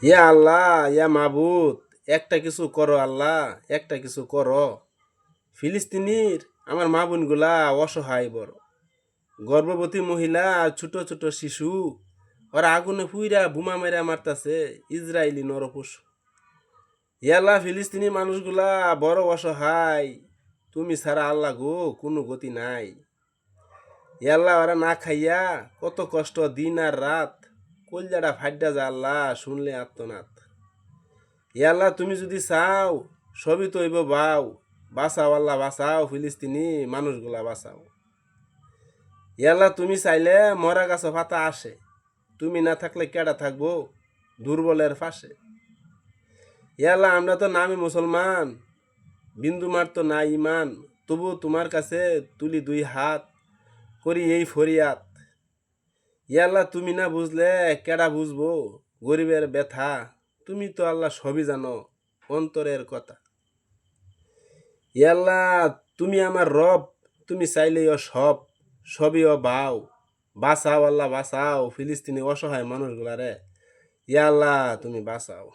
ইয়া আল্লাহ, ইয়া মাবুদ, একটা কিছু করো আল্লাহ, একটা কিছু করো। ফিলিস্তিনির আমার মা বোনগুলা অসহায় বড়, গর্ভবতী মহিলা আর ছোট ছোট শিশু, ওরা আগুনে পুইরা বোমা মেরা মারতাছে ইসরায়েলি নরপশু। ইয়াল্লা, ফিলিস্তিনি মানুষগুলা বড় অসহায়, তুমি ছাড়া আল্লাহ গো কোনো গতি নাই। ইয়াল্লা, ওরা না খাইয়া কত কষ্ট দিন আর রাত, কলজাটা ফাড্ডা যা আল্লাহ শুনলে আত্মনাথ। ইয়াল্লা, তুমি যদি চাও সবই তো হইব বাও, বাঁচাও আল্লাহ বাঁচাও, ফিলিস্তিনি মানুষগুলা বাঁচাও। ইয়াল্লা, তুমি চাইলে মরা গাছ পাতা আসে, তুমি না থাকলে কেডা থাকবো দুর্বলের পাশে। ইয়াল্লা, আমরা তো নামে মুসলমান, বিন্দু মার তো না ইমান, তবু তোমার কাছে তুলি দুই হাত, করি এই ফরিয়াদ। ইয়াল্লা, তুমি না বুঝলে কেডা বুঝবো গরিবের ব্যথা, তুমি তো আল্লাহ সবই জানো অন্তরের কথা। ইয়াল্লা, তুমি আমার রব, তুমি চাইলেই ও সব, সবই ও বাও, বাঁচাও আল্লাহ বাঁচাও, ফিলিস্তিনি অসহায় মানুষগুলারে। ইয়াল্লাহ, তুমি বাঁচাও।